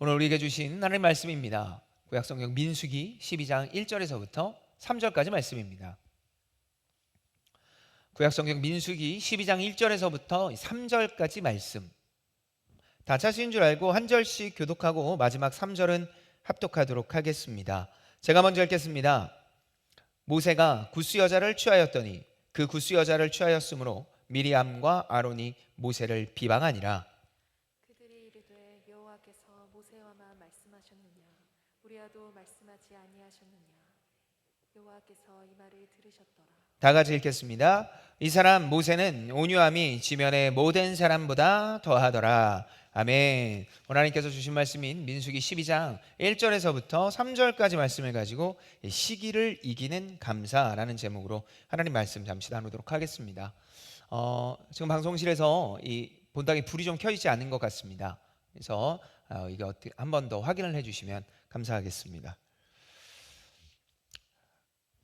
오늘 우리에게 주신 하나님의 말씀입니다. 구약성경 민수기 12장 1절에서부터 3절까지 말씀입니다. 구약성경 민수기 12장 1절에서부터 3절까지 말씀 다 찾으신 줄 알고 한 절씩 교독하고 마지막 3절은 합독하도록 하겠습니다. 제가 먼저 읽겠습니다. 모세가 구스 여자를 취하였더니 그 구스 여자를 취하였으므로 미리암과 아론이 모세를 비방하니라. 그들이 이르되 여호와께서 모세와만 말씀하셨느냐 우리와도 말씀하지 아니하셨느냐. 여호와께서 이 말을 들으셨더라. 다 같이 읽겠습니다. 이 사람 모세는 온유함이 지면의 모든 사람보다 더하더라. 아멘. 하나님께서 주신 말씀인 민수기 12장 1절에서부터 3절까지 말씀을 가지고 시기를 이기는 감사라는 제목으로 하나님 말씀 잠시 나누도록 하겠습니다. 지금 방송실에서 이 본당에 불이 좀 켜지지 않는 것 같습니다. 그래서 이게 어떻게 한 번 더 확인을 해주시면 감사하겠습니다.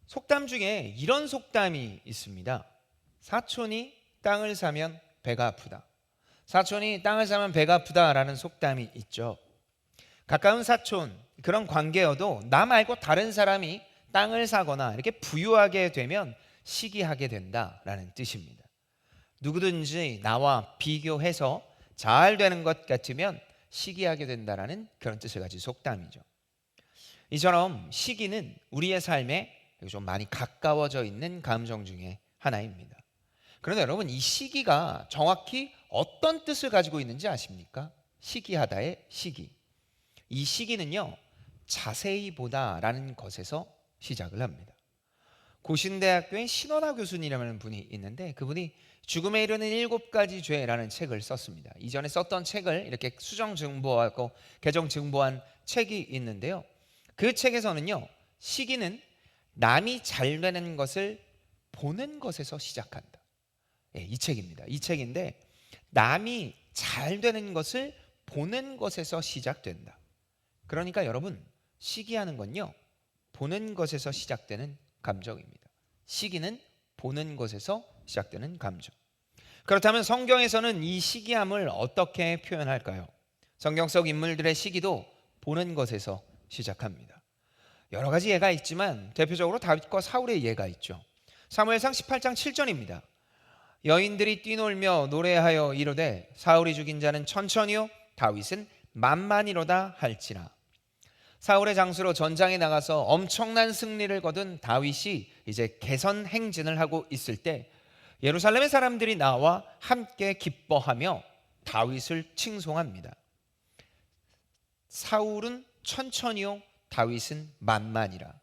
속담 중에 이런 속담이 있습니다. 사촌이 땅을 사면 배가 아프다. 사촌이 땅을 사면 배가 아프다라는 속담이 있죠. 가까운 사촌, 그런 관계여도 나 말고 다른 사람이 땅을 사거나 이렇게 부유하게 되면 시기하게 된다라는 뜻입니다. 누구든지 나와 비교해서 잘 되는 것 같으면 시기하게 된다라는 그런 뜻을 가진 속담이죠. 이처럼 시기는 우리의 삶에 좀 많이 가까워져 있는 감정 중에 하나입니다. 그런데 여러분, 이 시기가 정확히 어떤 뜻을 가지고 있는지 아십니까? 시기하다의 시기. 이 시기는요, 자세히 보다라는 것에서 시작을 합니다. 고신대학교의 신원하 교수님이라는 분이 있는데 그분이 죽음에 이르는 7가지 죄라는 책을 썼습니다. 이전에 썼던 책을 이렇게 수정 증보하고 개정 증보한 책이 있는데요. 그 책에서는요, 시기는 남이 잘 되는 것을 보는 것에서 시작한다. 이 책입니다. 이 책인데 남이 잘 되는 것을 보는 것에서 시작된다. 그러니까 여러분, 시기하는 건요, 보는 것에서 시작되는 감정입니다. 시기는 보는 것에서 시작되는 감정. 그렇다면 성경에서는 이 시기함을 어떻게 표현할까요? 성경 속 인물들의 시기도 보는 것에서 시작합니다. 여러 가지 예가 있지만 대표적으로 다윗과 사울의 예가 있죠. 사무엘상 18장 7절입니다. 여인들이 뛰놀며 노래하여 이르되 사울이 죽인 자는 천천히요 다윗은 만만이로다 할지라. 사울의 장수로 전장에 나가서 엄청난 승리를 거둔 다윗이 이제 개선 행진을 하고 있을 때 예루살렘의 사람들이 나와 함께 기뻐하며 다윗을 칭송합니다. 사울은 천천히요 다윗은 만만이라.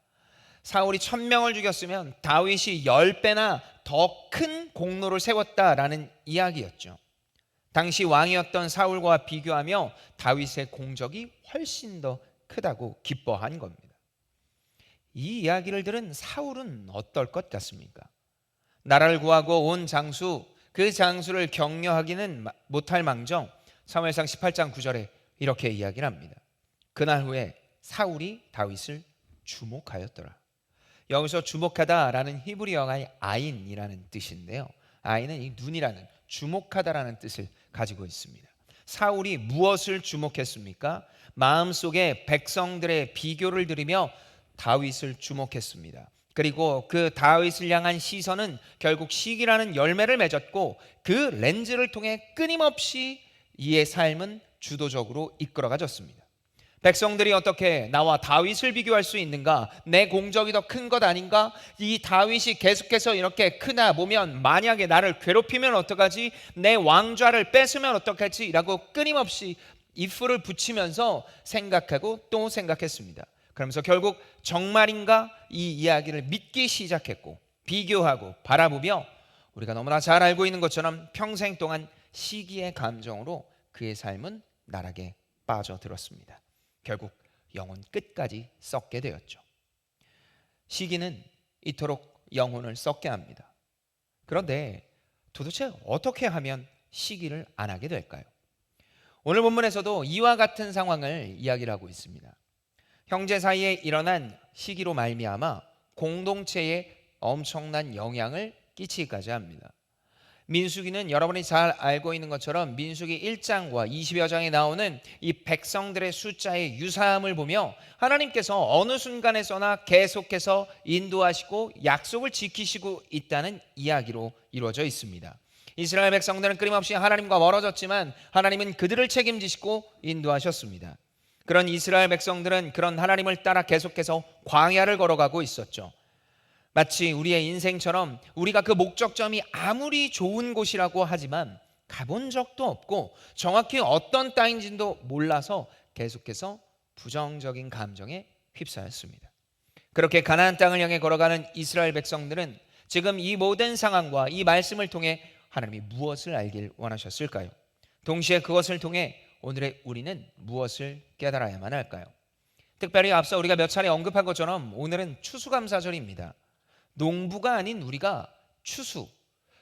사울이 1000명을 죽였으면 다윗이 10배나 더 큰 공로를 세웠다라는 이야기였죠. 당시 왕이었던 사울과 비교하며 다윗의 공적이 훨씬 더 크다고 기뻐한 겁니다. 이 이야기를 들은 사울은 어떨 것 같습니까? 나라를 구하고 온 장수, 그 장수를 격려하기는 못할 망정 사무엘상 18장 9절에 이렇게 이야기를 합니다. 그날 후에 사울이 다윗을 주목하였더라. 여기서 주목하다라는 히브리어가 아인이라는 뜻인데요. 아인은 이 눈이라는, 주목하다라는 뜻을 가지고 있습니다. 사울이 무엇을 주목했습니까? 마음속에 백성들의 비교를 들으며 다윗을 주목했습니다. 그리고 그 다윗을 향한 시선은 결국 시기라는 열매를 맺었고 그 렌즈를 통해 끊임없이 이의 삶은 주도적으로 이끌어가졌습니다. 백성들이 어떻게 나와 다윗을 비교할 수 있는가? 내 공적이 더 큰 것 아닌가? 이 다윗이 계속해서 이렇게 크나 보면 만약에 나를 괴롭히면 어떡하지? 내 왕좌를 뺏으면 어떡하지? 라고 끊임없이 if를 붙이면서 생각하고 또 생각했습니다. 그러면서 결국 정말인가? 이 이야기를 믿기 시작했고 비교하고 바라보며 우리가 너무나 잘 알고 있는 것처럼 평생 동안 시기의 감정으로 그의 삶은 나락에 빠져들었습니다. 결국 영혼 끝까지 썩게 되었죠. 시기는 이토록 영혼을 썩게 합니다. 그런데 도대체 어떻게 하면 시기를 안 하게 될까요? 오늘 본문에서도 이와 같은 상황을 이야기를 하고 있습니다. 형제 사이에 일어난 시기로 말미암아 공동체에 엄청난 영향을 끼치기까지 합니다. 민수기는 여러분이 잘 알고 있는 것처럼 민수기 1장과 20여 장에 나오는 이 백성들의 숫자의 유사함을 보며 하나님께서 어느 순간에서나 계속해서 인도하시고 약속을 지키시고 있다는 이야기로 이루어져 있습니다. 이스라엘 백성들은 끊임없이 하나님과 멀어졌지만 하나님은 그들을 책임지시고 인도하셨습니다. 그런 이스라엘 백성들은 그런 하나님을 따라 계속해서 광야를 걸어가고 있었죠. 마치 우리의 인생처럼 우리가 그 목적점이 아무리 좋은 곳이라고 하지만 가본 적도 없고 정확히 어떤 땅인지도 몰라서 계속해서 부정적인 감정에 휩싸였습니다. 그렇게 가나안 땅을 향해 걸어가는 이스라엘 백성들은 지금 이 모든 상황과 이 말씀을 통해 하나님이 무엇을 알길 원하셨을까요? 동시에 그것을 통해 오늘의 우리는 무엇을 깨달아야만 할까요? 특별히 앞서 우리가 몇 차례 언급한 것처럼 오늘은 추수감사절입니다. 농부가 아닌 우리가 추수,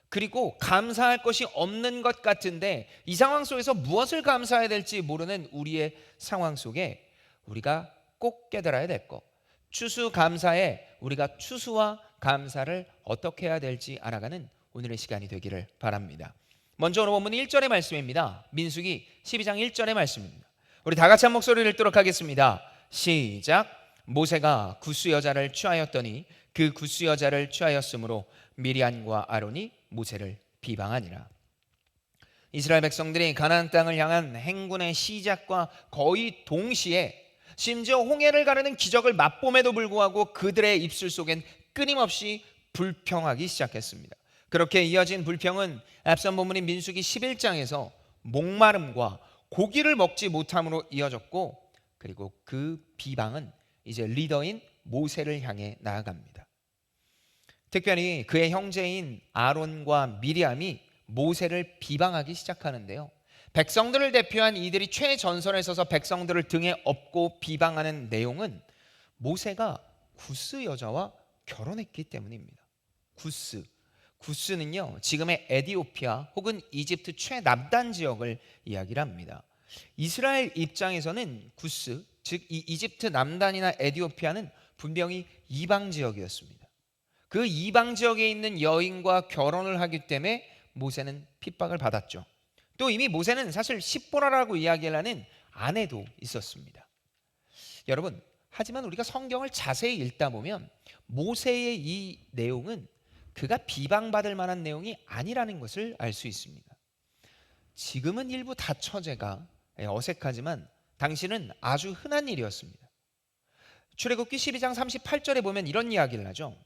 그리고 감사할 것이 없는 것 같은데 이 상황 속에서 무엇을 감사해야 될지 모르는 우리의 상황 속에 우리가 꼭 깨달아야 될 것, 추수감사에 우리가 추수와 감사를 어떻게 해야 될지 알아가는 오늘의 시간이 되기를 바랍니다. 먼저 오늘 본문 1절의 말씀입니다. 민수기 12장 1절의 말씀입니다. 우리 다 같이 한 목소리를 읽도록 하겠습니다. 시작. 모세가 굿수 여자를 취하였더니 그 굿수 여자를 취하였으므로 미리암과 아론이 모세를 비방하니라. 이스라엘 백성들이 가나안 땅을 향한 행군의 시작과 거의 동시에 심지어 홍해를 가르는 기적을 맛봄에도 불구하고 그들의 입술 속엔 끊임없이 불평하기 시작했습니다. 그렇게 이어진 불평은 앞선 본문인 민수기 11장에서 목마름과 고기를 먹지 못함으로 이어졌고, 그리고 그 비방은 이제 리더인 모세를 향해 나아갑니다. 특별히 그의 형제인 아론과 미리암이 모세를 비방하기 시작하는데요. 백성들을 대표한 이들이 최전선에 서서 백성들을 등에 업고 비방하는 내용은 모세가 구스 여자와 결혼했기 때문입니다. 구스는요, 지금의 에디오피아 혹은 이집트 최남단 지역을 이야기를 합니다. 이스라엘 입장에서는 구스, 즉 이 이집트 남단이나 에디오피아는 분명히 이방 지역이었습니다. 그 이방 지역에 있는 여인과 결혼을 하기 때문에 모세는 핍박을 받았죠. 또 이미 모세는 사실 십보라라고 이야기를 하는 아내도 있었습니다. 여러분, 하지만 우리가 성경을 자세히 읽다 보면 모세의 이 내용은 그가 비방받을 만한 내용이 아니라는 것을 알 수 있습니다. 지금은 일부 다처제가 어색하지만 당시는 아주 흔한 일이었습니다. 출애굽기 12장 38절에 보면 이런 이야기를 하죠.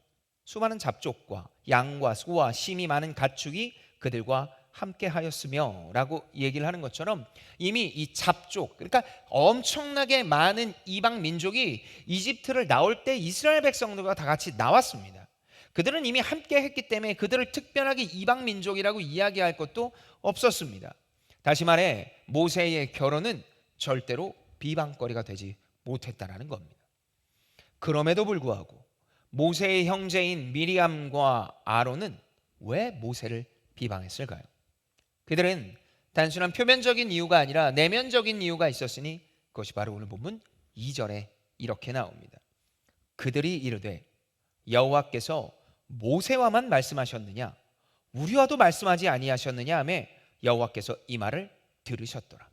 수많은 잡족과 양과 소와 심이 많은 가축이 그들과 함께 하였으며 라고 얘기를 하는 것처럼 이미 이 잡족, 그러니까 엄청나게 많은 이방 민족이 이집트를 나올 때 이스라엘 백성들과 다 같이 나왔습니다. 그들은 이미 함께 했기 때문에 그들을 특별하게 이방 민족이라고 이야기할 것도 없었습니다. 다시 말해 모세의 결혼은 절대로 비방거리가 되지 못했다라는 겁니다. 그럼에도 불구하고 모세의 형제인 미리암과 아론은 왜 모세를 비방했을까요? 그들은 단순한 표면적인 이유가 아니라 내면적인 이유가 있었으니 그것이 바로 오늘 본문 2절에 이렇게 나옵니다. 그들이 이르되 여호와께서 모세와만 말씀하셨느냐 우리와도 말씀하지 아니하셨느냐 하며 여호와께서 이 말을 들으셨더라.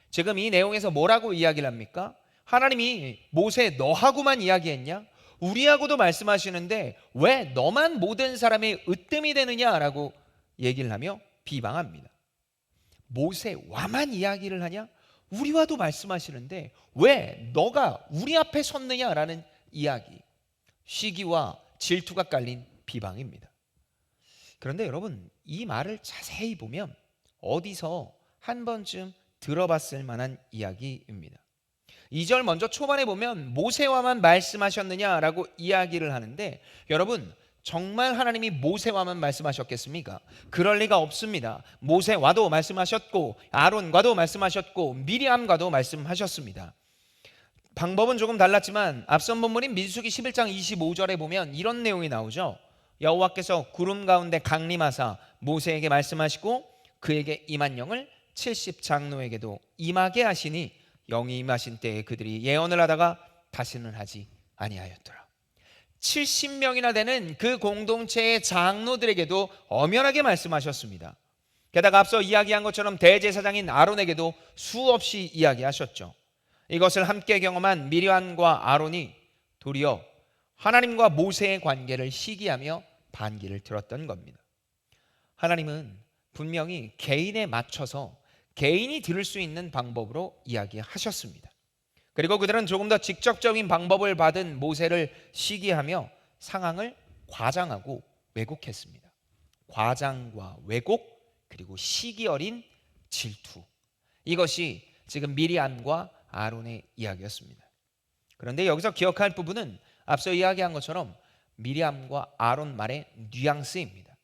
지금 이 내용에서 뭐라고 이야기를 합니까? 하나님이 모세 너하고만 이야기했냐? 우리하고도 말씀하시는데 왜 너만 모든 사람의 으뜸이 되느냐라고 얘기를 하며 비방합니다. 모세와만 이야기를 하냐? 우리와도 말씀하시는데 왜 너가 우리 앞에 섰느냐라는 이야기, 시기와 질투가 깔린 비방입니다. 그런데 여러분, 이 말을 자세히 보면 어디서 한 번쯤 들어봤을 만한 이야기입니다. 2절 먼저 초반에 보면 모세와만 말씀하셨느냐라고 이야기를 하는데, 여러분 정말 하나님이 모세와만 말씀하셨겠습니까? 그럴 리가 없습니다. 모세와도 말씀하셨고 아론과도 말씀하셨고 미리암과도 말씀하셨습니다. 방법은 조금 달랐지만 앞선 본문인 민수기 11장 25절에 보면 이런 내용이 나오죠. 여호와께서 구름 가운데 강림하사 모세에게 말씀하시고 그에게 임한 영을 70장로에게도 임하게 하시니 영이 임하신 때에 그들이 예언을 하다가 다시는 하지 아니하였더라. 70명이나 되는 그 공동체의 장로들에게도 엄연하게 말씀하셨습니다. 게다가 앞서 이야기한 것처럼 대제사장인 아론에게도 수없이 이야기하셨죠. 이것을 함께 경험한 미리암과 아론이 도리어 하나님과 모세의 관계를 시기하며 반기를 들었던 겁니다. 하나님은 분명히 개인에 맞춰서 개인이 들을 수 있는 방법으로 이야기하셨습니다. 그리고 그들은 조금 더 직접적인 방법을 받은 모세를 시기하며 상황을 과장하고 왜곡했습니다. 과장과 왜곡, 그리고 시기 어린 질투, 이것이 지금 미리암과 아론의 이야기였습니다. 그런데 여기서 기억할 부분은 앞서 이야기한 것처럼 미리암과 아론 말의 뉘앙스입니다.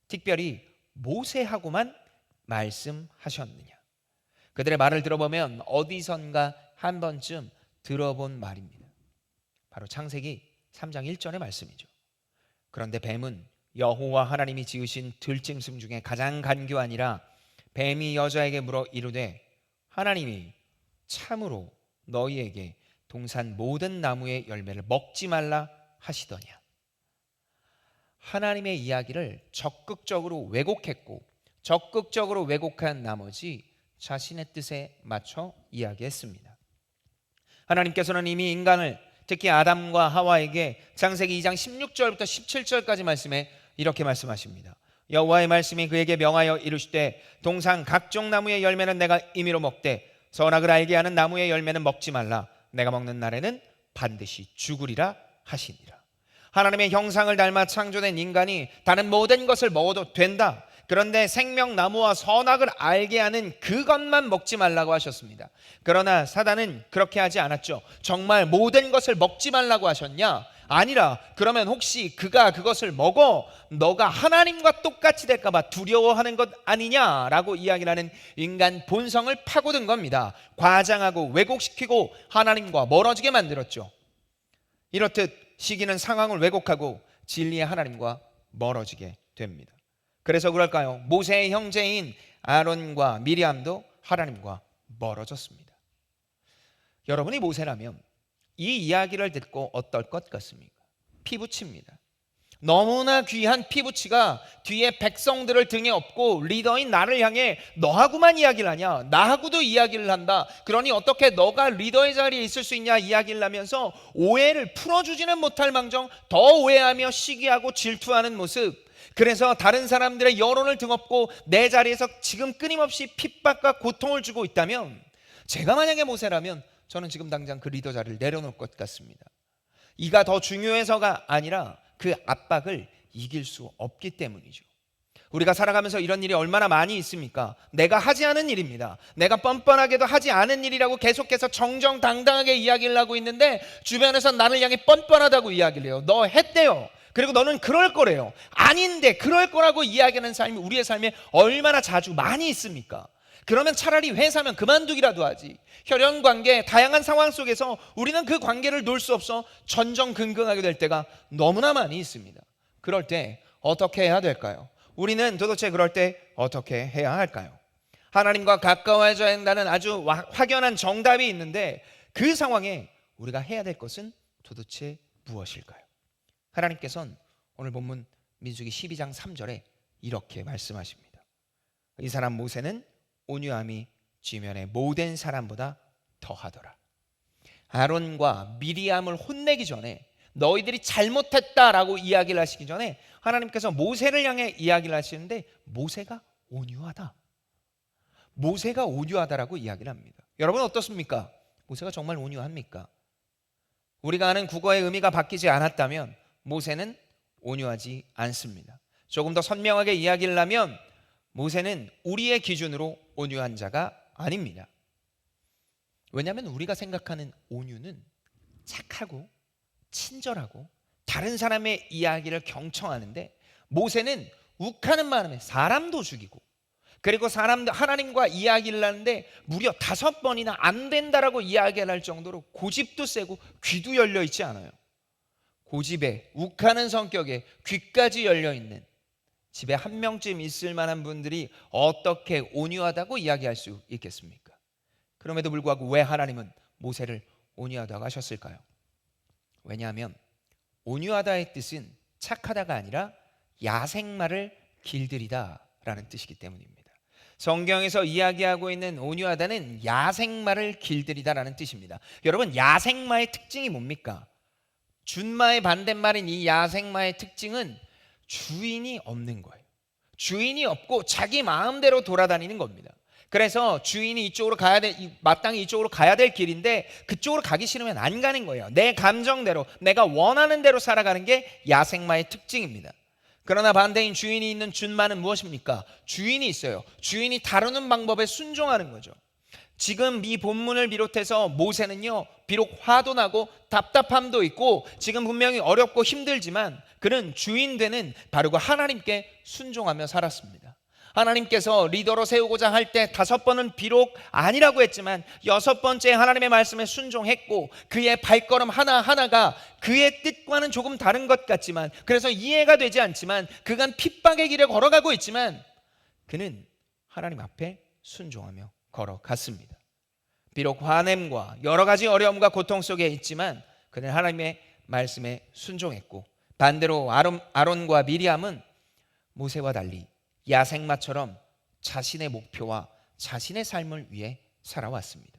특별히 모세하고만 말씀하셨느냐. 그들의 말을 들어보면 어디선가 한 번쯤 들어본 말입니다. 바로 창세기 3장 1절의 말씀이죠. 그런데 뱀은 여호와 하나님이 지으신 들짐승 중에 가장 간교하니라. 뱀이 여자에게 물어 이르되 하나님이 참으로 너희에게 동산 모든 나무의 열매를 먹지 말라 하시더냐. 하나님의 이야기를 적극적으로 왜곡했고 적극적으로 왜곡한 나머지 자신의 뜻에 맞춰 이야기했습니다. 하나님께서는 이미 인간을, 특히 아담과 하와에게 창세기 2장 16절부터 17절까지 말씀에 이렇게 말씀하십니다. 여호와의 말씀이 그에게 명하여 이르시되 동산 각종 나무의 열매는 내가 임의로 먹되 선악을 알게 하는 나무의 열매는 먹지 말라. 내가 먹는 날에는 반드시 죽으리라 하시니라. 하나님의 형상을 닮아 창조된 인간이 다른 모든 것을 먹어도 된다. 그런데 생명나무와 선악을 알게 하는 그것만 먹지 말라고 하셨습니다. 그러나 사단은 그렇게 하지 않았죠. 정말 모든 것을 먹지 말라고 하셨냐? 아니라 그러면 혹시 그가 그것을 먹어 너가 하나님과 똑같이 될까 봐 두려워하는 것 아니냐라고 이야기를 하는 인간 본성을 파고든 겁니다. 과장하고 왜곡시키고 하나님과 멀어지게 만들었죠. 이렇듯 시기는 상황을 왜곡하고 진리의 하나님과 멀어지게 됩니다. 그래서 그럴까요? 모세의 형제인 아론과 미리암도 하나님과 멀어졌습니다. 여러분이 모세라면 이 이야기를 듣고 어떨 것 같습니까? 피부치입니다. 너무나 귀한 피부치가 뒤에 백성들을 등에 업고 리더인 나를 향해 너하고만 이야기를 하냐? 나하고도 이야기를 한다. 그러니 어떻게 너가 리더의 자리에 있을 수 있냐? 이야기를 하면서 오해를 풀어주지는 못할 망정 더 오해하며 시기하고 질투하는 모습. 그래서 다른 사람들의 여론을 등엎고 내 자리에서 지금 끊임없이 핍박과 고통을 주고 있다면, 제가 만약에 모세라면 저는 지금 당장 그 리더 자리를 내려놓을 것 같습니다. 이가 더 중요해서가 아니라 그 압박을 이길 수 없기 때문이죠. 우리가 살아가면서 이런 일이 얼마나 많이 있습니까? 내가 하지 않은 일입니다. 내가 뻔뻔하게도 하지 않은 일이라고 계속해서 정정당당하게 이야기를 하고 있는데 주변에서 나를 향해 뻔뻔하다고 이야기를 해요. 너 했대요. 그리고 너는 그럴 거래요. 아닌데 그럴 거라고 이야기하는 삶이 우리의 삶에 얼마나 자주 많이 있습니까? 그러면 차라리 회사면 그만두기라도 하지. 혈연 관계, 다양한 상황 속에서 우리는 그 관계를 놓을 수 없어 전전긍긍하게 될 때가 너무나 많이 있습니다. 그럴 때 어떻게 해야 될까요? 우리는 도대체 그럴 때 어떻게 해야 할까요? 하나님과 가까워져야 한다는 아주 확연한 정답이 있는데 그 상황에 우리가 해야 될 것은 도대체 무엇일까요? 하나님께서는 오늘 본문 민수기 12장 3절에 이렇게 말씀하십니다. 이 사람 모세는 온유함이 지면의 모든 사람보다 더하더라. 아론과 미리암을 혼내기 전에, 너희들이 잘못했다라고 이야기를 하시기 전에 하나님께서 모세를 향해 이야기를 하시는데 모세가 온유하다. 모세가 온유하다라고 이야기를 합니다. 여러분 어떻습니까? 모세가 정말 온유합니까? 우리가 아는 국어의 의미가 바뀌지 않았다면 모세는 온유하지 않습니다. 조금 더 선명하게 이야기를 하면 모세는 우리의 기준으로 온유한 자가 아닙니다. 왜냐하면 우리가 생각하는 온유는 착하고 친절하고 다른 사람의 이야기를 경청하는데, 모세는 욱하는 마음에 사람도 죽이고, 그리고 하나님과 이야기를 하는데 무려 5번이나 안 된다라고 이야기를 할 정도로 고집도 세고 귀도 열려 있지 않아요. 고집에 욱하는 성격에 귀까지 열려 있는, 집에 한 명쯤 있을 만한 분들이 어떻게 온유하다고 이야기할 수 있겠습니까? 그럼에도 불구하고 왜 하나님은 모세를 온유하다고 하셨을까요? 왜냐하면 온유하다의 뜻은 착하다가 아니라 야생마를 길들이다라는 뜻이기 때문입니다. 성경에서 이야기하고 있는 온유하다는 야생마를 길들이다라는 뜻입니다. 여러분, 야생마의 특징이 뭡니까? 준마의 반대말인 이 야생마의 특징은 주인이 없는 거예요. 주인이 없고 자기 마음대로 돌아다니는 겁니다. 그래서 주인이 이쪽으로 가야 돼, 마땅히 이쪽으로 가야 될 길인데 그쪽으로 가기 싫으면 안 가는 거예요. 내 감정대로, 내가 원하는 대로 살아가는 게 야생마의 특징입니다. 그러나 반대인 주인이 있는 준마는 무엇입니까? 주인이 있어요. 주인이 다루는 방법에 순종하는 거죠. 지금 이 본문을 비롯해서 모세는요, 비록 화도 나고 답답함도 있고 지금 분명히 어렵고 힘들지만 그는 주인 되는 바로 그 하나님께 순종하며 살았습니다. 하나님께서 리더로 세우고자 할 때 5번은 비록 아니라고 했지만 6번째 하나님의 말씀에 순종했고 그의 발걸음 하나하나가 그의 뜻과는 조금 다른 것 같지만, 그래서 이해가 되지 않지만, 그간 핍박의 길에 걸어가고 있지만 그는 하나님 앞에 순종하며 걸어갔습니다. 비록 화냄과 여러 가지 어려움과 고통 속에 있지만 그는 하나님의 말씀에 순종했고, 반대로 아론과 미리암은 모세와 달리 야생마처럼 자신의 목표와 자신의 삶을 위해 살아왔습니다.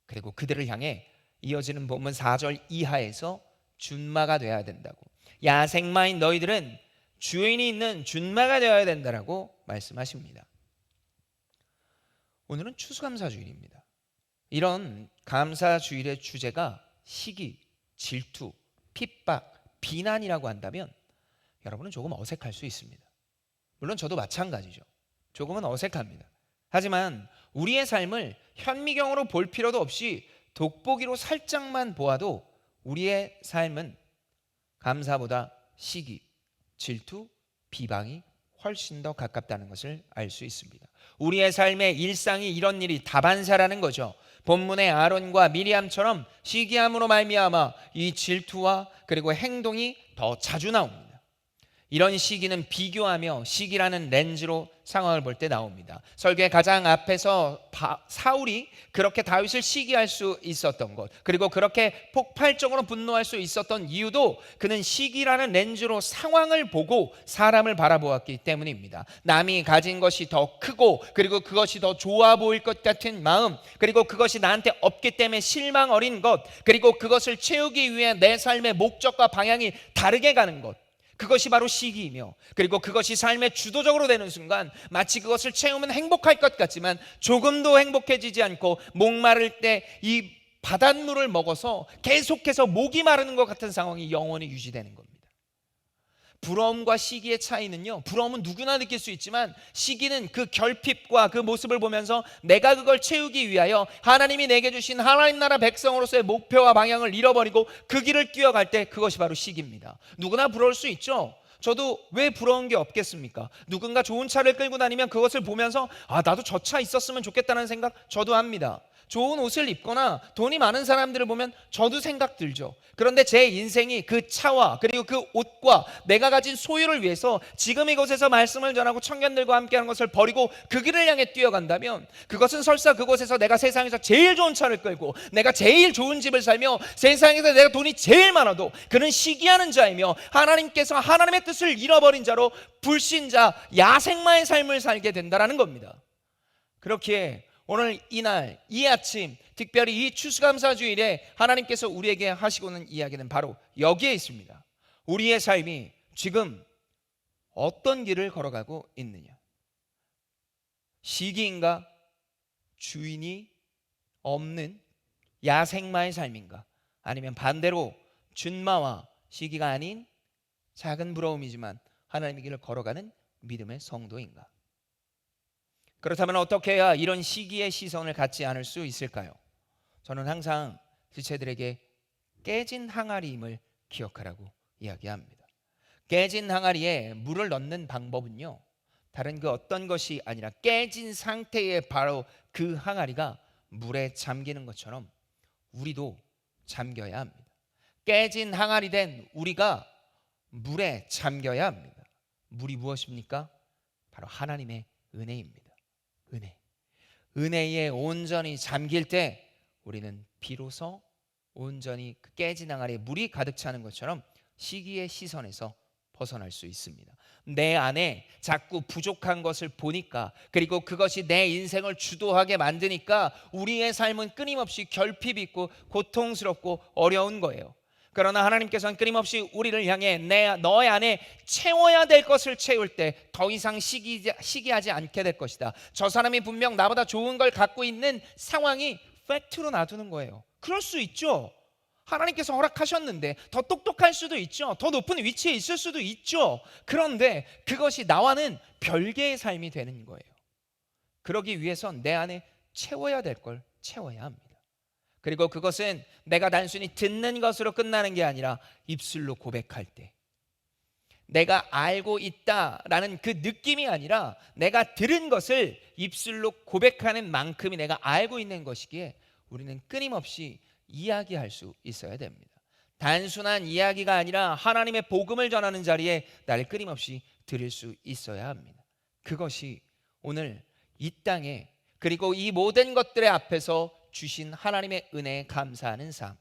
그리고 그들을 향해 이어지는 본문 4절 이하에서 준마가 되어야 된다고, 야생마인 너희들은 주인이 있는 준마가 되어야 된다라고 말씀하십니다. 오늘은 추수감사주일입니다. 이런 감사주일의 주제가 시기, 질투, 핍박, 비난이라고 한다면 여러분은 조금 어색할 수 있습니다. 물론 저도 마찬가지죠. 조금은 어색합니다. 하지만 우리의 삶을 현미경으로 볼 필요도 없이 돋보기로 살짝만 보아도 우리의 삶은 감사보다 시기, 질투, 비방이 훨씬 더 가깝다는 것을 알 수 있습니다. 우리의 삶의 일상이 이런 일이 다반사라는 거죠. 본문의 아론과 미리암처럼 시기함으로 말미암아 이 질투와 그리고 행동이 더 자주 나옵니다. 이런 시기는 비교하며 시기라는 렌즈로 상황을 볼 때 나옵니다. 설교의 가장 앞에서 사울이 그렇게 다윗을 시기할 수 있었던 것, 그리고 그렇게 폭발적으로 분노할 수 있었던 이유도 그는 시기라는 렌즈로 상황을 보고 사람을 바라보았기 때문입니다. 남이 가진 것이 더 크고 그리고 그것이 더 좋아 보일 것 같은 마음, 그리고 그것이 나한테 없기 때문에 실망 어린 것, 그리고 그것을 채우기 위해 내 삶의 목적과 방향이 다르게 가는 것, 그것이 바로 시기이며, 그리고 그것이 삶의 주도적으로 되는 순간 마치 그것을 채우면 행복할 것 같지만 조금도 행복해지지 않고 목마를 때 이 바닷물을 먹어서 계속해서 목이 마르는 것 같은 상황이 영원히 유지되는 겁니다. 부러움과 시기의 차이는요, 부러움은 누구나 느낄 수 있지만 시기는 그 결핍과 그 모습을 보면서 내가 그걸 채우기 위하여 하나님이 내게 주신 하나님 나라 백성으로서의 목표와 방향을 잃어버리고 그 길을 뛰어갈 때 그것이 바로 시기입니다. 누구나 부러울 수 있죠. 저도 왜 부러운 게 없겠습니까? 누군가 좋은 차를 끌고 다니면 그것을 보면서 나도 저 차 있었으면 좋겠다는 생각 저도 합니다. 좋은 옷을 입거나 돈이 많은 사람들을 보면 저도 생각 들죠. 그런데 제 인생이 그 차와 그리고 그 옷과 내가 가진 소유를 위해서 지금 이곳에서 말씀을 전하고 청년들과 함께하는 것을 버리고 그 길을 향해 뛰어간다면 그것은 설사 그곳에서 내가 세상에서 제일 좋은 차를 끌고 내가 제일 좋은 집을 살며 세상에서 내가 돈이 제일 많아도 그는 시기하는 자이며 하나님께서 하나님의 뜻을 잃어버린 자로 불신자, 야생마의 삶을 살게 된다는 겁니다. 그렇기에 오늘 이날 이 아침 특별히 이 추수감사주일에 하나님께서 우리에게 하시고는 이야기는 바로 여기에 있습니다. 우리의 삶이 지금 어떤 길을 걸어가고 있느냐? 시기인가? 주인이 없는 야생마의 삶인가? 아니면 반대로 준마와 시기가 아닌 작은 부러움이지만 하나님의 길을 걸어가는 믿음의 성도인가? 그렇다면 어떻게 해야 이런 시기의 시선을 갖지 않을 수 있을까요? 저는 항상 지체들에게 깨진 항아리임을 기억하라고 이야기합니다. 깨진 항아리에 물을 넣는 방법은요, 다른 그 어떤 것이 아니라 깨진 상태의 바로 그 항아리가 물에 잠기는 것처럼 우리도 잠겨야 합니다. 깨진 항아리 된 우리가 물에 잠겨야 합니다. 물이 무엇입니까? 바로 하나님의 은혜입니다. 은혜에 온전히 잠길 때 우리는 비로소 온전히 그 깨진 항아리에 물이 가득 차는 것처럼 시기의 시선에서 벗어날 수 있습니다. 내 안에 자꾸 부족한 것을 보니까, 그리고 그것이 내 인생을 주도하게 만드니까 우리의 삶은 끊임없이 결핍이 있고 고통스럽고 어려운 거예요. 그러나 하나님께서는 끊임없이 우리를 향해 너의 안에 채워야 될 것을 채울 때 더 이상 시기하지 않게 될 것이다. 저 사람이 분명 나보다 좋은 걸 갖고 있는 상황이 팩트로 놔두는 거예요. 그럴 수 있죠. 하나님께서 허락하셨는데 더 똑똑할 수도 있죠. 더 높은 위치에 있을 수도 있죠. 그런데 그것이 나와는 별개의 삶이 되는 거예요. 그러기 위해선 내 안에 채워야 될 걸 채워야 합니다. 그리고 그것은 내가 단순히 듣는 것으로 끝나는 게 아니라 입술로 고백할 때, 내가 알고 있다라는 그 느낌이 아니라 내가 들은 것을 입술로 고백하는 만큼이 내가 알고 있는 것이기에 우리는 끊임없이 이야기할 수 있어야 됩니다. 단순한 이야기가 아니라 하나님의 복음을 전하는 자리에 나를 끊임없이 들을 수 있어야 합니다. 그것이 오늘 이 땅에, 그리고 이 모든 것들의 앞에서 주신 하나님의 은혜에 감사하는 삶,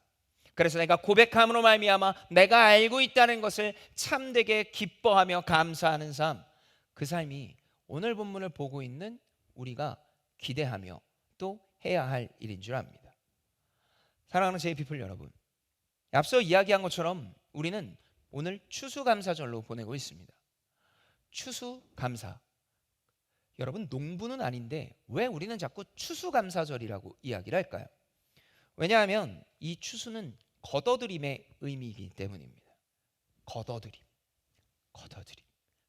그래서 내가 고백함으로 말미암아 내가 알고 있다는 것을 참되게 기뻐하며 감사하는 삶, 그 삶이 오늘 본문을 보고 있는 우리가 기대하며 또 해야 할 일인 줄 압니다. 사랑하는 JP플 여러분, 앞서 이야기한 것처럼 우리는 오늘 추수감사절로 보내고 있습니다. 추수감사, 여러분 농부는 아닌데 왜 우리는 자꾸 추수감사절이라고 이야기를 할까요? 왜냐하면 이 추수는 걷어들임의 의미이기 때문입니다. 걷어들임.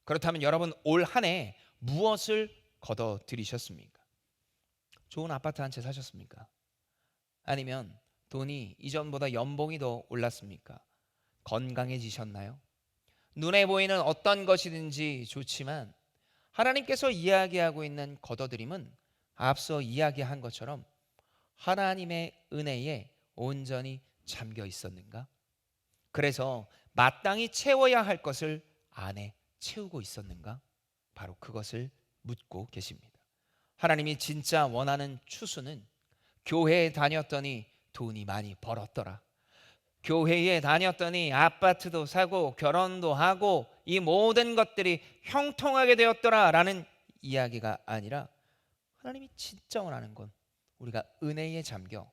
그렇다면 여러분 올 한 해 무엇을 걷어들이셨습니까? 좋은 아파트 한 채 사셨습니까? 아니면 돈이 이전보다 연봉이 더 올랐습니까? 건강해지셨나요? 눈에 보이는 어떤 것이든지 좋지만 하나님께서 이야기하고 있는 걷어들임은 앞서 이야기한 것처럼 하나님의 은혜에 온전히 잠겨 있었는가? 그래서 마땅히 채워야 할 것을 안에 채우고 있었는가? 바로 그것을 묻고 계십니다. 하나님이 진짜 원하는 추수는 교회에 다녔더니 돈이 많이 벌었더라, 교회에 다녔더니 아파트도 사고 결혼도 하고 이 모든 것들이 형통하게 되었더라 라는 이야기가 아니라, 하나님이 진짜 원하는 건 우리가 은혜에 잠겨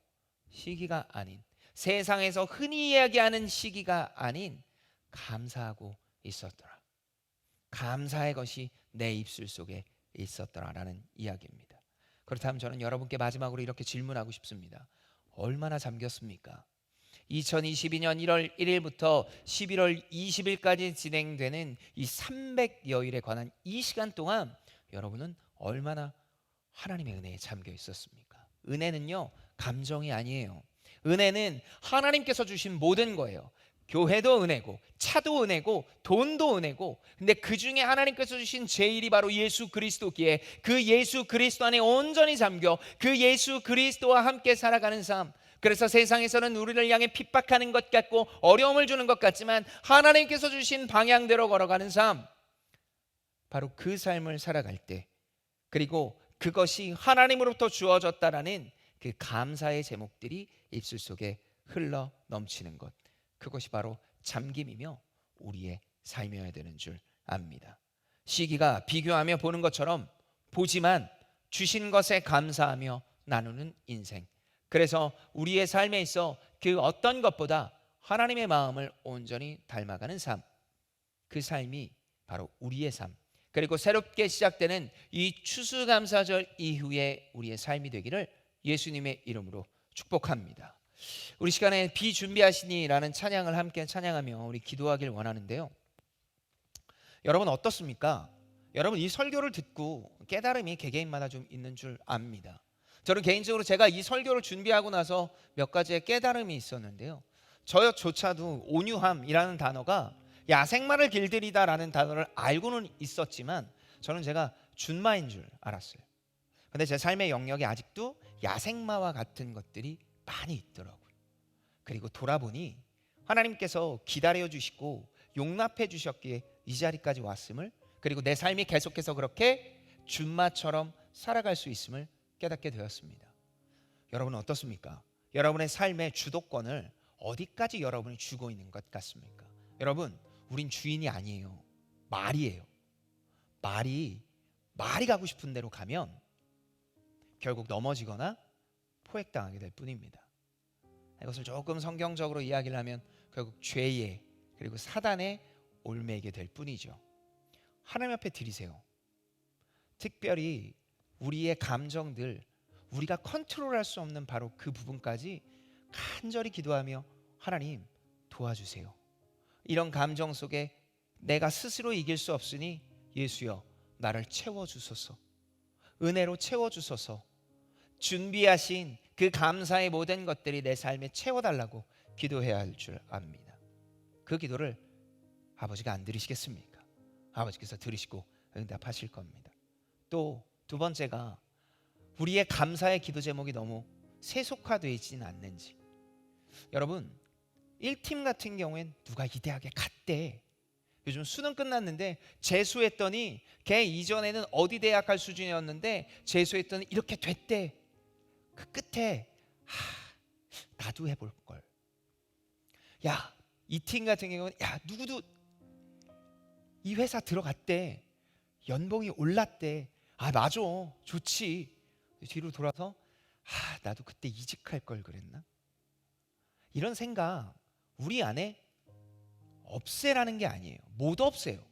시기가 아닌, 세상에서 흔히 이야기하는 시기가 아닌 감사하고 있었더라, 감사의 것이 내 입술 속에 있었더라라는 이야기입니다. 그렇다면 저는 여러분께 마지막으로 이렇게 질문하고 싶습니다. 얼마나 잠겼습니까? 2022년 1월 1일부터 11월 20일까지 진행되는 이 300여일에 관한 이 시간 동안 여러분은 얼마나 하나님의 은혜에 잠겨 있었습니까? 은혜는요, 감정이 아니에요. 은혜는 하나님께서 주신 모든 거예요. 교회도 은혜고, 차도 은혜고, 돈도 은혜고, 근데 그 중에 하나님께서 주신 제일이 바로 예수 그리스도기에 그 예수 그리스도 안에 온전히 잠겨 그 예수 그리스도와 함께 살아가는 삶, 그래서 세상에서는 우리를 향해 핍박하는 것 같고 어려움을 주는 것 같지만 하나님께서 주신 방향대로 걸어가는 삶, 바로 그 삶을 살아갈 때, 그리고 그것이 하나님으로부터 주어졌다라는 그 감사의 제목들이 입술 속에 흘러 넘치는 것, 그것이 바로 잠김이며 우리의 삶이어야 되는 줄 압니다. 시기가 비교하며 보는 것처럼 보지만 주신 것에 감사하며 나누는 인생, 그래서 우리의 삶에 있어 그 어떤 것보다 하나님의 마음을 온전히 닮아가는 삶, 그 삶이 바로 우리의 삶, 그리고 새롭게 시작되는 이 추수감사절 이후에 우리의 삶이 되기를 예수님의 이름으로 축복합니다. 우리 시간에 비준비하시니라는 찬양을 함께 찬양하며 우리 기도하길 원하는데요, 여러분 어떻습니까? 여러분 이 설교를 듣고 깨달음이 개개인마다 좀 있는 줄 압니다. 저는 개인적으로 제가 이 설교를 준비하고 나서 몇 가지의 깨달음이 있었는데요, 저조차도 온유함이라는 단어가 야생마를 길들이다라는 단어를 알고는 있었지만 저는 제가 준마인 줄 알았어요. 근데 제 삶의 영역에 아직도 야생마와 같은 것들이 많이 있더라고요. 그리고 돌아보니 하나님께서 기다려 주시고 용납해 주셨기에 이 자리까지 왔음을, 그리고 내 삶이 계속해서 그렇게 준마처럼 살아갈 수 있음을 깨닫게 되었습니다. 여러분은 어떻습니까? 여러분의 삶의 주도권을 어디까지 여러분이 쥐고 있는 것 같습니까? 여러분, 우린 주인이 아니에요. 말이에요. 말이 가고 싶은 대로 가면 결국 넘어지거나 포획당하게 될 뿐입니다. 이것을 조금 성경적으로 이야기를 하면 결국 죄의 그리고 사단의 올매이게 될 뿐이죠. 하나님 앞에 드리세요. 특별히 우리의 감정들, 우리가 컨트롤할 수 없는 바로 그 부분까지 간절히 기도하며 하나님 도와주세요. 이런 감정 속에 내가 스스로 이길 수 없으니 예수여 나를 채워주소서. 은혜로 채워주소서. 준비하신 그 감사의 모든 것들이 내 삶에 채워달라고 기도해야 할 줄 압니다. 그 기도를 아버지가 안 들으시겠습니까? 아버지께서 들으시고 응답하실 겁니다. 또 두 번째가 우리의 감사의 기도 제목이 너무 세속화되지는 않는지. 여러분 1팀 같은 경우엔 누가 이 대학에 갔대. 요즘 수능 끝났는데 재수했더니 걔 이전에는 어디 대학 갈 수준이었는데 재수했더니 이렇게 됐대. 그 끝에 나도 해볼 걸. 야, 이 팀 같은 경우는 야 누구도 이 회사 들어갔대. 연봉이 올랐대. 맞아, 좋지. 뒤로 돌아서 나도 그때 이직할 걸 그랬나? 이런 생각 우리 안에 없애라는 게 아니에요. 못 없애요.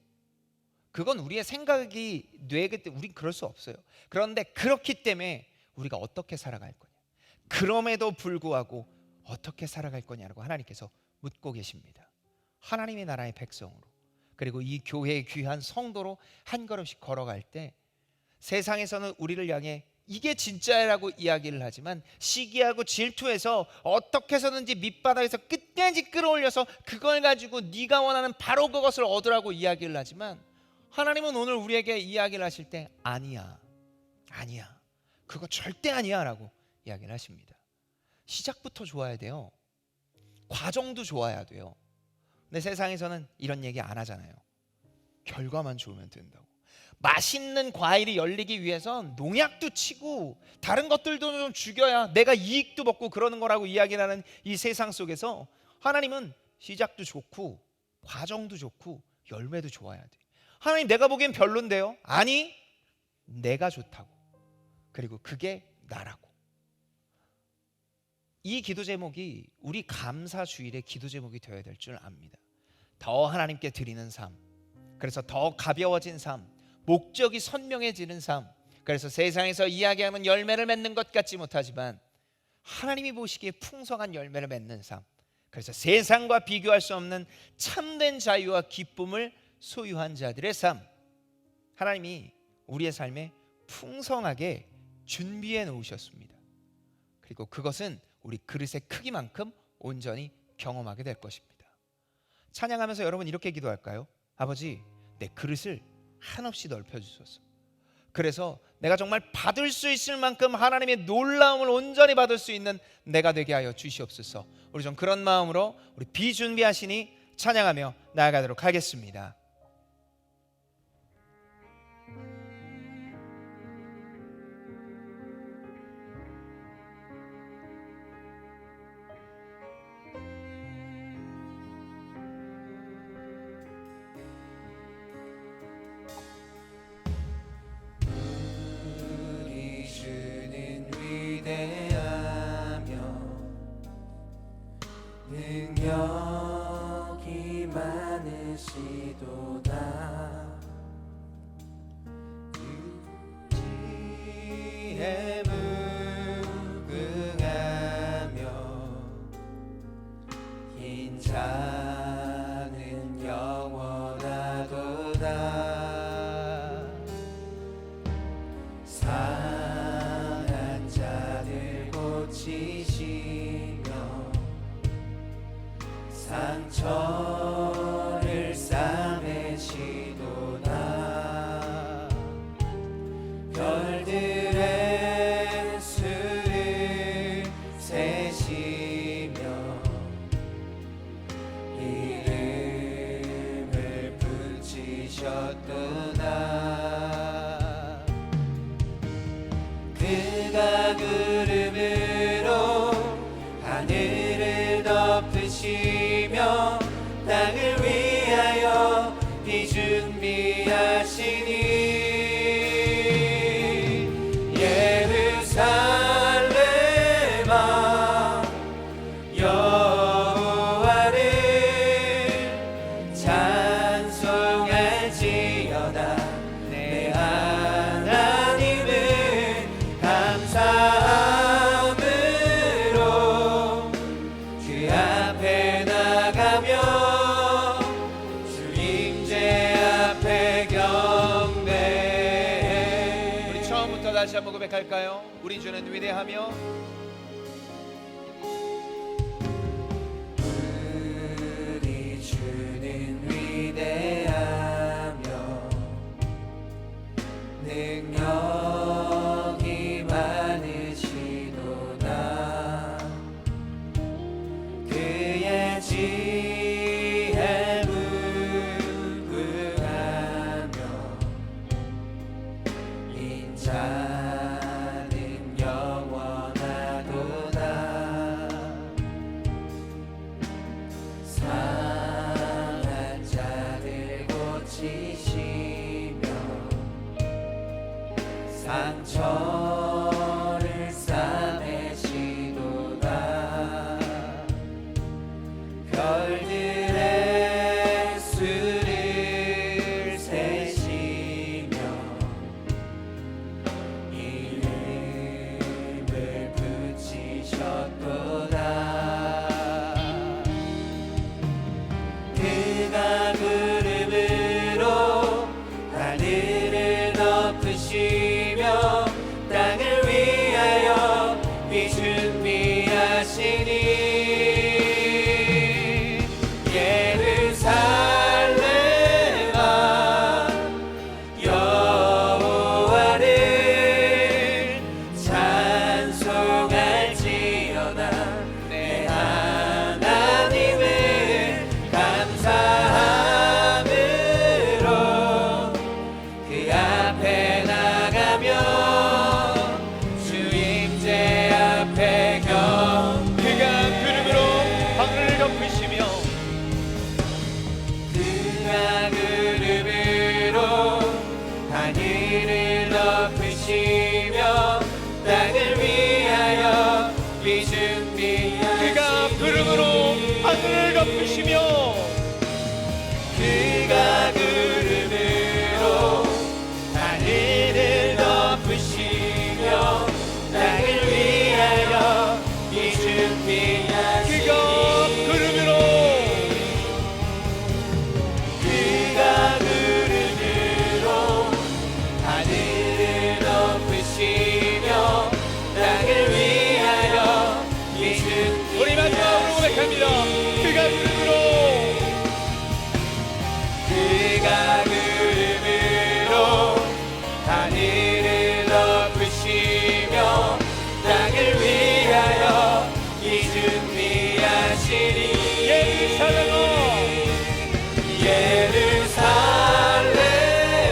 그건 우리의 생각이 뇌기 때문에 우린 그럴 수 없어요. 그런데 그렇기 때문에 우리가 어떻게 살아갈 거냐, 그럼에도 불구하고 어떻게 살아갈 거냐라고 하나님께서 묻고 계십니다. 하나님의 나라의 백성으로, 그리고 이 교회의 귀한 성도로 한 걸음씩 걸어갈 때 세상에서는 우리를 향해 이게 진짜라고 이야기를 하지만 시기하고 질투해서 어떻게 해서든지 밑바닥에서 끝까지 끌어올려서 그걸 가지고 네가 원하는 바로 그것을 얻으라고 이야기를 하지만 하나님은 오늘 우리에게 이야기를 하실 때 아니야 그거 절대 아니야 라고 이야기를 하십니다. 시작부터 좋아야 돼요. 과정도 좋아야 돼요. 근데 세상에서는 이런 얘기 안 하잖아요. 결과만 좋으면 된다고. 맛있는 과일이 열리기 위해선 농약도 치고 다른 것들도 좀 죽여야 내가 이익도 먹고 그러는 거라고 이야기를 하는 이 세상 속에서 하나님은 시작도 좋고 과정도 좋고 열매도 좋아야 돼. 하나님 내가 보기엔 별론데요? 아니, 내가 좋다고. 그리고 그게 나라고. 이 기도 제목이 우리 감사주일의 기도 제목이 되어야 될 줄 압니다. 더 하나님께 드리는 삶, 그래서 더 가벼워진 삶, 목적이 선명해지는 삶. 그래서 세상에서 이야기하는 열매를 맺는 것 같지 못하지만 하나님이 보시기에 풍성한 열매를 맺는 삶. 그래서 세상과 비교할 수 없는 참된 자유와 기쁨을 소유한 자들의 삶. 하나님이 우리의 삶에 풍성하게 준비해 놓으셨습니다. 그리고 그것은 우리 그릇의 크기만큼 온전히 경험하게 될 것입니다. 찬양하면서 여러분 이렇게 기도할까요? 아버지, 내 그릇을 한없이 넓혀주소서. 그래서 내가 정말 받을 수 있을 만큼 하나님의 놀라움을 온전히 받을 수 있는 내가 되게 하여 주시옵소서. 우리 좀 그런 마음으로 우리 비준비하시니 찬양하며 나아가도록 하겠습니다. 능력이 많으시도다. 유지에 무궁하며 인자는 영원하도다. 상한 자들 고치시며 상처를 싸매시도다. 별들의 수를 세시며 이 고백할까요? 우리 주는 위대하며 우리 주는 위대하며 능력이 많으시도다. 그의 지혜 무궁하며 인자는 영원하도다. 상한 자들 고치시며 상처를 싸매시도다. 별들의 수를 세시며 이름을 붙이셨도다. 그가 구름으로 하늘을 덮으시며 땅을 위하여 비 준비하시니 예루살렘아 여호와를 찬송할지어다. 내 하나님을 감사함으로 그 앞에 나가며 주임제 앞에 그가 구름으로 하늘을 덮으시며 그가 구름으로 하늘을 덮으시며 땅을 위하여 비 준비하시니 그가 구름으로 하늘을 덮으시며 그가 구름으로 하늘을 덮으시며 땅을 위하여 비 준비하시니 그가 구름으로 그가 구름으로 하늘을 덮으시며 땅을 위하여 비 준비하시니 우리 마지막으로 고백합니다. 그가 구름으로 그가 구름으로 하늘을 덮으시며 땅을 위하여 비 준비하시니 예루살렘아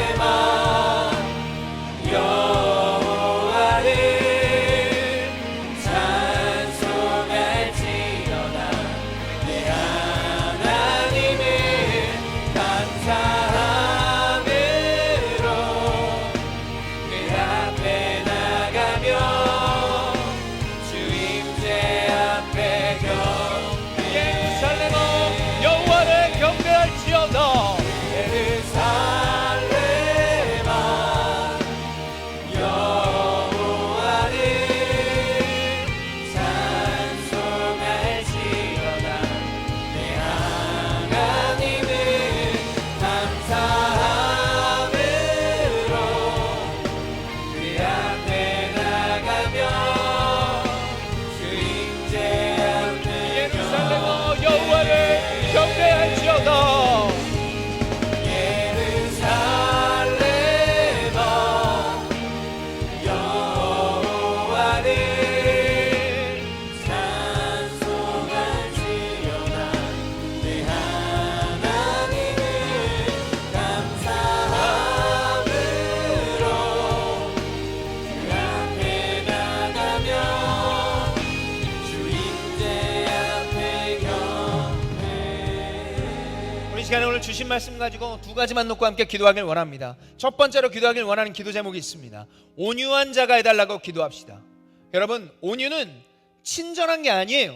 예루살렘아 여호와를 찬송할지어다. 내 하나님을 감사함으로 그 앞에 나가며 주임제 앞에 예루살렘아 여호와를 경배할지어다. 예루살렘아 여호와를 찬송할지어다. 내 하나님을 감사함으로 그 앞에 나가며 주임제 앞에 예루살렘아 여호와를 경배할지어다. 예루살렘아 여호와를 찬송할지어다. 내 하나님을 감사함으로 그 앞에 나가며 주임제 앞에 경배. 우리 시간에 오늘 주신 말씀 가지고 두 가지만 놓고 함께 기도하길 원합니다. 첫 번째로 기도하길 원하는 기도 제목이 있습니다. 온유한 자가 해달라고 기도합시다. 여러분, 온유는 친절한 게 아니에요.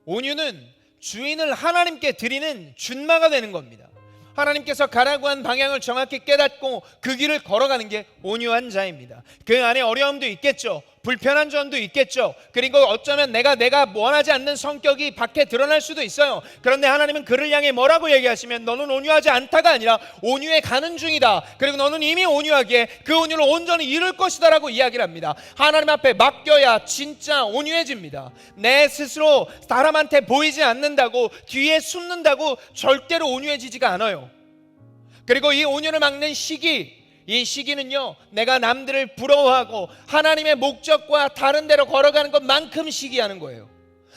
온유는 주인을 하나님께 드리는 준마가 되는 겁니다. 하나님께서 가라고 한 방향을 정확히 깨닫고 그 길을 걸어가는 게 온유한 자입니다. 그 안에 어려움도 있겠죠. 불편한 점도 있겠죠. 그리고 어쩌면 내가 원하지 않는 성격이 밖에 드러날 수도 있어요. 그런데 하나님은 그를 향해 뭐라고 얘기하시면 너는 온유하지 않다가 아니라 온유해 가는 중이다. 그리고 너는 이미 온유하기에 그 온유를 온전히 이룰 것이다 라고 이야기를 합니다. 하나님 앞에 맡겨야 진짜 온유해집니다. 내 스스로 사람한테 보이지 않는다고 뒤에 숨는다고 절대로 온유해지지가 않아요. 그리고 이 온유를 막는 시기, 이 시기는요, 내가 남들을 부러워하고 하나님의 목적과 다른 데로 걸어가는 것만큼 시기하는 거예요.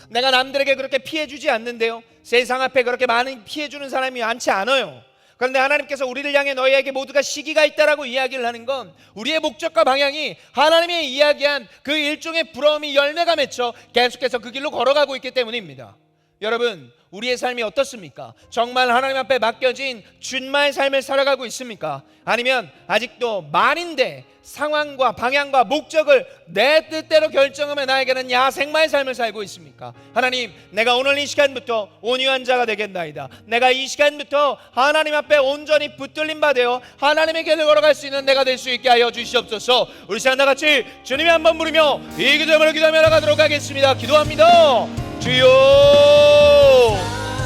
내가 남들에게 그렇게 피해주지 않는데요, 세상 앞에 그렇게 많은 피해주는 사람이 많지 않아요. 그런데 하나님께서 우리를 향해 너희에게 모두가 시기가 있다라고 이야기를 하는 건 우리의 목적과 방향이 하나님이 이야기한 그 일종의 부러움이 열매가 맺혀 계속해서 그 길로 걸어가고 있기 때문입니다. 여러분, 우리의 삶이 어떻습니까? 정말 하나님 앞에 맡겨진 준마의 삶을 살아가고 있습니까? 아니면 아직도 말인데 상황과 방향과 목적을 내 뜻대로 결정하며 나에게는 야생마의 삶을 살고 있습니까? 하나님, 내가 오늘 이 시간부터 온유한 자가 되겠나이다. 내가 이 시간부터 하나님 앞에 온전히 붙들림 받아 하나님의 길을 걸어갈 수 있는 내가 될 수 있게 하여 주시옵소서. 우리 시간 다같이 주님이 한번 부르며 이 기도를 기도하며 나가도록 하겠습니다. 기도합니다. 주여,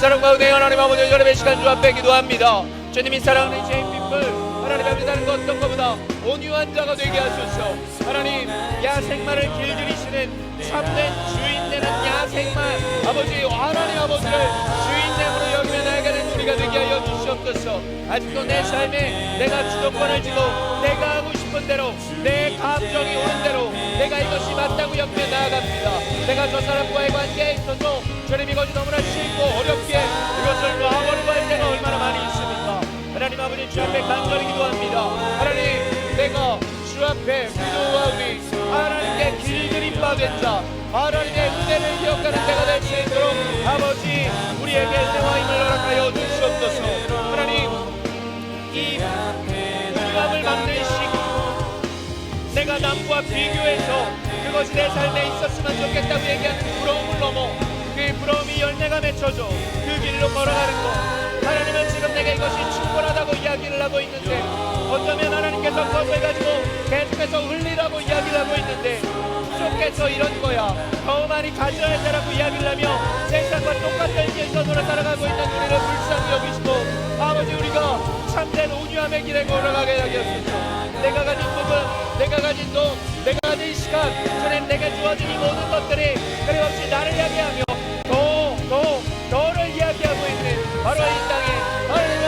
사랑과 은혜 하나님 아버지, 여러분의 시간 주 앞에 기도합니다. 주님이 사랑하는 제 피플, 하나님 앞에 다른 것 어떤 것보다 온유한 자가 되게 하소서. 하나님, 야생마를 길들이시는 참된 주인되는 야생마 아버지, 하나님 아버지를 주인됨으로 여기며 나아가는 우리가 되게 하여 주시옵소서. 아직도 내 삶에 내가 주도권을 쥐고 내가 하고 싶은 대로, 내 감정이 오는 대로 내가 이것이 맞다고 여기며 나아갑니다. 내가 저 사람과의 관계에 있어서 주님 이것이 너무나 싫고 어렵게 이것을 놔버리고 할 때가 얼마나 많이 있습니까? 하나님 아버지, 주 앞에 간절히 기도합니다. 하나님, 내가 주 앞에 기도하오니 하나님께 길들임 받은 자, 하나님의 은혜를 기억하는 자가 될 수 있도록 아버지, 우리에게 은혜와 힘을 허락하여 주시옵소서. 하나님, 이 온유함을 막는 시기, 내가 남과 비교해서 그것이 내 삶에 있었으면 좋겠다고 얘기하는 부러움을 넘어 그 부러움이 열매가 맺혀져 그 길로 걸어가는 것, 하나님은 지금 내가 이것이 충분하다고 이야기를 하고 있는데 어쩌면 하나님께서 그것을 가지고 계속해서 흘리라고 이야기를 하고 있는데 부족해서 이런 거야, 더 많이 가져야 되라고 이야기를 하며 세상과 똑같은 길선으로 살아가고 있는 우리를 불쌍히 여기시고 아버지, 우리가 참된 온유함의 길에 걸어가게 하게 하소서. 내가 가진 부분, 내가 가진 돈, 내가 가진 시간, 주님 내게 주어진 이 모든 것들이 끊임없이 나를 이야기하며 더를 이야기하고 있는 바로 이 땅에 하나님은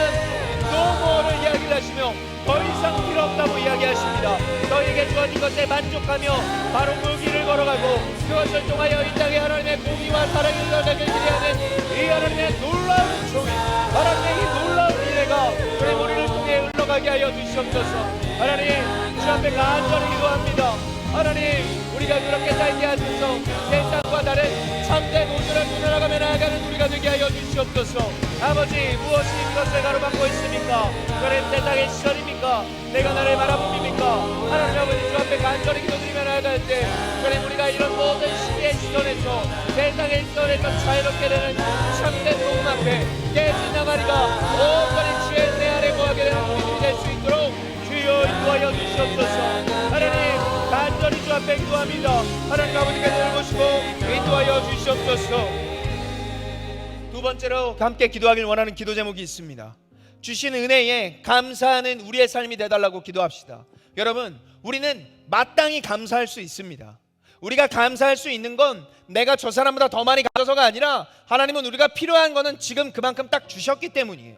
노모를 이야기를 하시며 더 이상 필요 없다고 이야기하십니다. 너에게 주어진 것에 만족하며 바로 그 길을 걸어가고 그것을 통하여 이 땅에 하나님의 공의와 사랑을 흘러가길 기대하는 이 하나님의 놀라운 종이, 하나님의 이 놀라운 미래가 우리 머리를 통해 흘러가게 하여 주시옵소서. 하나님, 주 앞에 간절히 기도합니다. 하나님, 우리가 그렇게 살게 하소서. 세상과 다른 참된 온유를 누려가며 나아가는 우리가 되게 하여 주시옵소서. 아버지, 무엇이 이것을 가로막고 있습니까? 그런 세상의 시절입니까? 내가 나를 바라봅니까? 하나님 아버지, 주 앞에 간절히 기도드리며 나아갈 때 그래 우리가 이런 모든 시기의 시선에서 세상의 시선에서 자유롭게 되는 참된 복음 앞에 깨진 나가리가 온전히 주의 은혜 아래 거하게 되는 우리들이 될 수 있도록 주여 인도하여 주시옵소서. 하나님, 간절히 주 앞에 기도합니다. 하나님 아버지께 들으시고 인도하여 주시옵소서. 두 번째로 함께 기도하길 원하는 기도 제목이 있습니다. 주신 은혜에 감사하는 우리의 삶이 되달라고 기도합시다. 여러분, 우리는 마땅히 감사할 수 있습니다. 우리가 감사할 수 있는 건 내가 저 사람보다 더 많이 가져서가 아니라 하나님은 우리가 필요한 거는 지금 그만큼 딱 주셨기 때문이에요.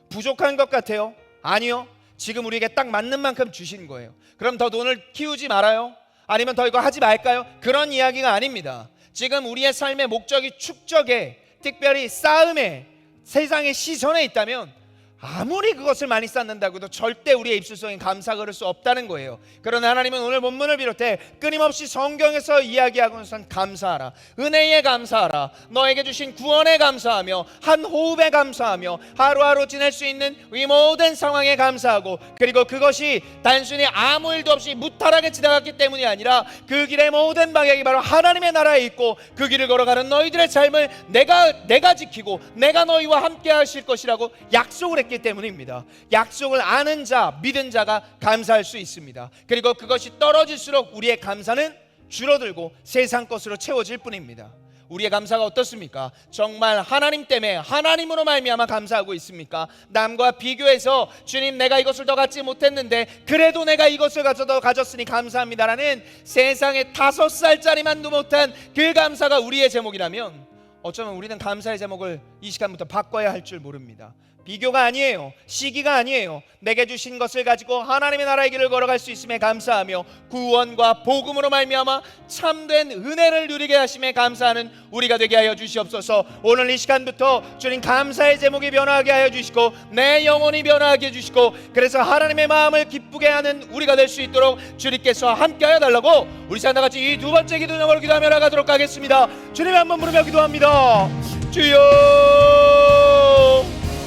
부족한 것 같아요? 아니요, 지금 우리에게 딱 맞는 만큼 주신 거예요. 그럼 더 돈을 키우지 말아요? 아니면 더 이거 하지 말까요? 그런 이야기가 아닙니다. 지금 우리의 삶의 목적이 축적에, 특별히 싸움에, 세상의 시선에 있다면 아무리 그것을 많이 쌓는다고 해도 절대 우리의 입술 속에 감사 그럴 수 없다는 거예요. 그러나 하나님은 오늘 본문을 비롯해 끊임없이 성경에서 이야기하고선 감사하라, 은혜에 감사하라, 너에게 주신 구원에 감사하며 한 호흡에 감사하며 하루하루 지낼 수 있는 이 모든 상황에 감사하고, 그리고 그것이 단순히 아무 일도 없이 무탈하게 지나갔기 때문이 아니라 그 길의 모든 방향이 바로 하나님의 나라에 있고 그 길을 걸어가는 너희들의 삶을 내가 지키고 내가 너희와 함께 하실 것이라고 약속을 했기 때문입니다. 약속을 아는 자, 믿은 자가 감사할 수 있습니다. 그리고 그것이 떨어질수록 우리의 감사는 줄어들고 세상 것으로 채워질 뿐입니다. 우리의 감사가 어떻습니까? 정말 하나님 때문에 하나님으로 말미암아 감사하고 있습니까? 남과 비교해서 주님 내가 이것을 더 갖지 못했는데 그래도 내가 이것을 더 가졌으니 감사합니다라는 세상에 5살짜리만도 못한 그 감사가 우리의 제목이라면 어쩌면 우리는 감사의 제목을 이 시간부터 바꿔야 할 줄 모릅니다. 비교가 아니에요. 시기가 아니에요. 내게 주신 것을 가지고 하나님의 나라의 길을 걸어갈 수 있음에 감사하며 구원과 복음으로 말미암아 참된 은혜를 누리게 하심에 감사하는 우리가 되게 하여 주시옵소서. 오늘 이 시간부터 주님 감사의 제목이 변화하게 하여 주시고 내 영혼이 변화하게 해주시고 그래서 하나님의 마음을 기쁘게 하는 우리가 될 수 있도록 주님께서 함께하여 달라고 우리 다같이 이 두 번째 기도 제목을 기도하며 나가도록 하겠습니다. 주님 한번 부르며 기도합니다. 주여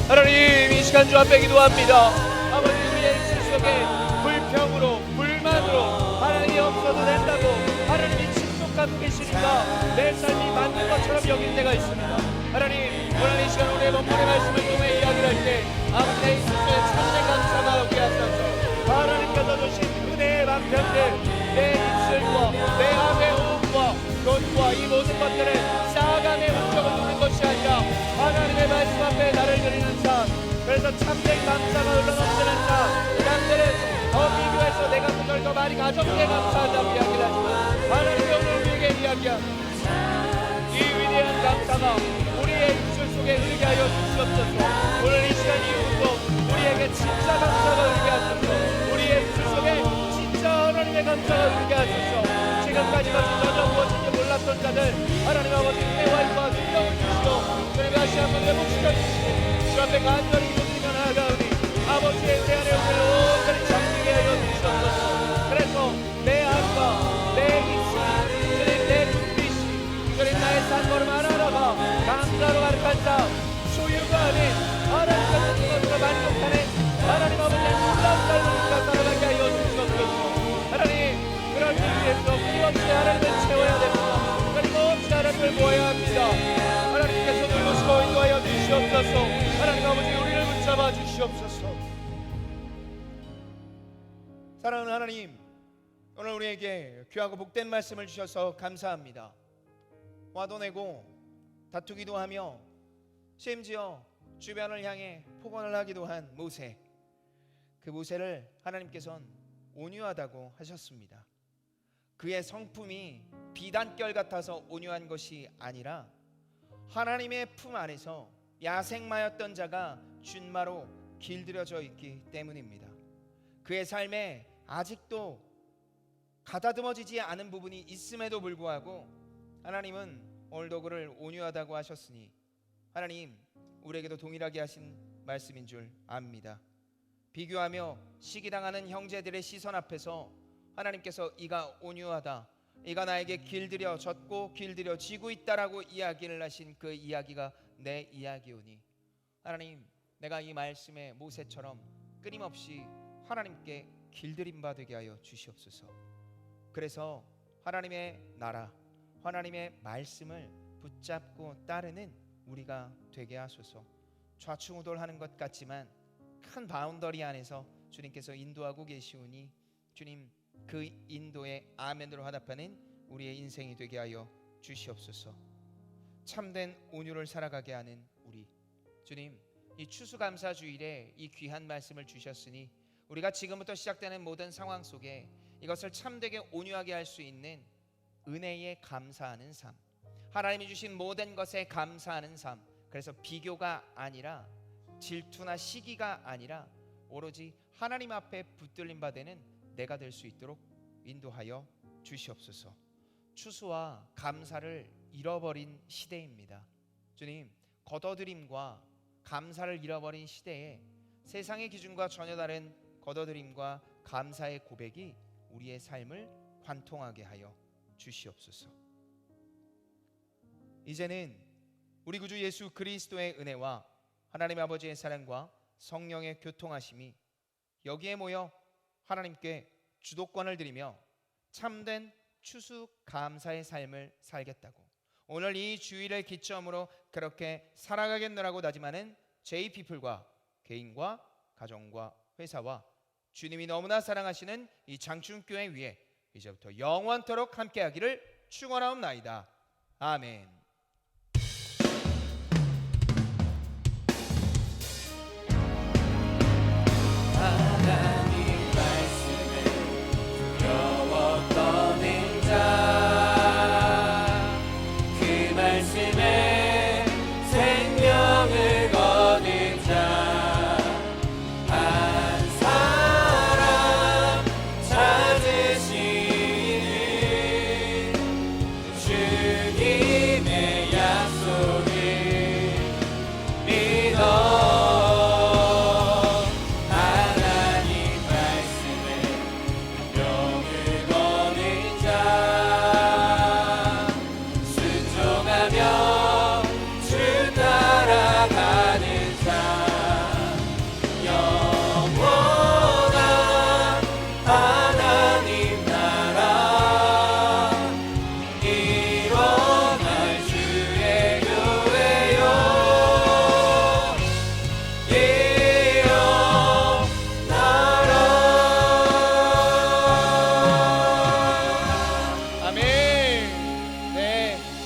하나님 이 시간 주 앞에 기도합니다. 아버지 우리의 인생 속에 불평으로 불만으로 하나님이 없어도 된다고 하나님이 침묵하고 계시니까 내 삶이 맞는 것처럼 여길 때가 있습니다. 하나님 오늘 이 시간 우리의 본문의 말씀을 통해 이야기를 할 때 아버지 내 인생 속에 참된 감사가 오게 하소서. 하나님께서 주신 은혜의 방편들 내 입술과 내 앞의 호흡과 돈과 이 모든 것들을 쌓아감의 흔적을 두는 것이 아니라 하나님의 말씀 앞에 나를 드리는 삶, 그래서 참된 감사가 흘러넘치는 삶. 남들은 더 비교해서 내가 그걸 더 많이 가졌기에 감사하다고 이야기를 하지만 하나님이 오늘 우리에게 이야기한 이 위대한 감사가 우리의 입술 속에 흐르게 하여 주시옵소서. 오늘 이 시간 이후로 우리에게 진짜 감사가 흐르게 하소서. 우리의 입술 속에 진짜 하나님의 감사가 흐르게 하소서. 지금까지까지 전혀 무엇인지 몰랐던 자들 하나님 아버지 은혜와 능력을 주시고 주님 다시 한번 회복시켜 주시고 주 앞에 간절히 기도드리며 나아가오니 아버지의 은혜 안에 우리를 온전히 잠기게 하여 주시옵소서. 그래서 내 안과 내 입술이 주님 내 눈빛이 주님 나의 산걸음 하나하나가 감사로 가득한 삶, 소유가 아닌 하나님과 주신 것으로 만족하는 하나님 아버지의 놀라운 삶을 우리가 살아가게 하여 주시옵소서. 하나님 그럴 때 위해서 끊임없이 하나님을 채워야 됩니다. 끊임없이 하나님을 모아야 합니다. 하나님께서 누구시고 인도하여 주시옵소서. 하나님 아버지 우리를 붙잡아 주시옵소서. 사랑하는 하나님 오늘 우리에게 귀하고 복된 말씀을 주셔서 감사합니다. 화도 내고 다투기도 하며 심지어 주변을 향해 폭언을 하기도 한 모세, 그 모세를 하나님께서는 온유하다고 하셨습니다. 그의 성품이 비단결 같아서 온유한 것이 아니라 하나님의 품 안에서 야생마였던 자가 쥔마로 길들여져 있기 때문입니다. 그의 삶에 아직도 가다듬어지지 않은 부분이 있음에도 불구하고 하나님은 오늘도 그를 온유하다고 하셨으니 하나님 우리에게도 동일하게 하신 말씀인 줄 압니다. 비교하며 시기당하는 형제들의 시선 앞에서 하나님께서 이가 온유하다, 이가 나에게 길들여 졌고 길들여 지고 있다라고 이야기를 하신 그 이야기가 내 이야기오니 하나님 내가 이 말씀에 모세처럼 끊임없이 하나님께 길들임 바 되게 하여 주시옵소서. 그래서 하나님의 나라, 하나님의 말씀을 붙잡고 따르는 우리가 되게 하소서. 좌충우돌하는 것 같지만 큰 바운더리 안에서 주님께서 인도하고 계시오니 주님 그 인도에 아멘으로 화답하는 우리의 인생이 되게 하여 주시옵소서. 참된 온유를 살아가게 하는 우리 주님 이 추수감사주일에 이 귀한 말씀을 주셨으니 우리가 지금부터 시작되는 모든 상황 속에 이것을 참되게 온유하게 할 수 있는 은혜에 감사하는 삶, 하나님이 주신 모든 것에 감사하는 삶, 그래서 비교가 아니라 질투나 시기가 아니라 오로지 하나님 앞에 붙들림 받는 내가 될 수 있도록 인도하여 주시옵소서. 추수와 감사를 잃어버린 시대입니다. 주님 거둬들임과 감사를 잃어버린 시대에 세상의 기준과 전혀 다른 거둬들임과 감사의 고백이 우리의 삶을 관통하게 하여 주시옵소서. 이제는 우리 구주 예수 그리스도의 은혜와 하나님 아버지의 사랑과 성령의 교통하심이 여기에 모여 하나님께 주도권을 드리며 참된 추수 감사의 삶을 살겠다고 오늘 이 주일을 기점으로 그렇게 살아가겠노라고 다짐하는 JP플과 개인과 가정과 회사와 주님이 너무나 사랑하시는 이 장충교회 위에 이제부터 영원토록 함께하기를 축원하옵나이다. 아멘. 하나님 말씀에 두려워 떠는 자, 그 말씀에 생명을 거둔 자, 한 사람 찾으시는 주님의 약속을 믿어.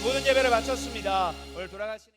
모든 예배를 마쳤습니다. 오늘 돌아가시는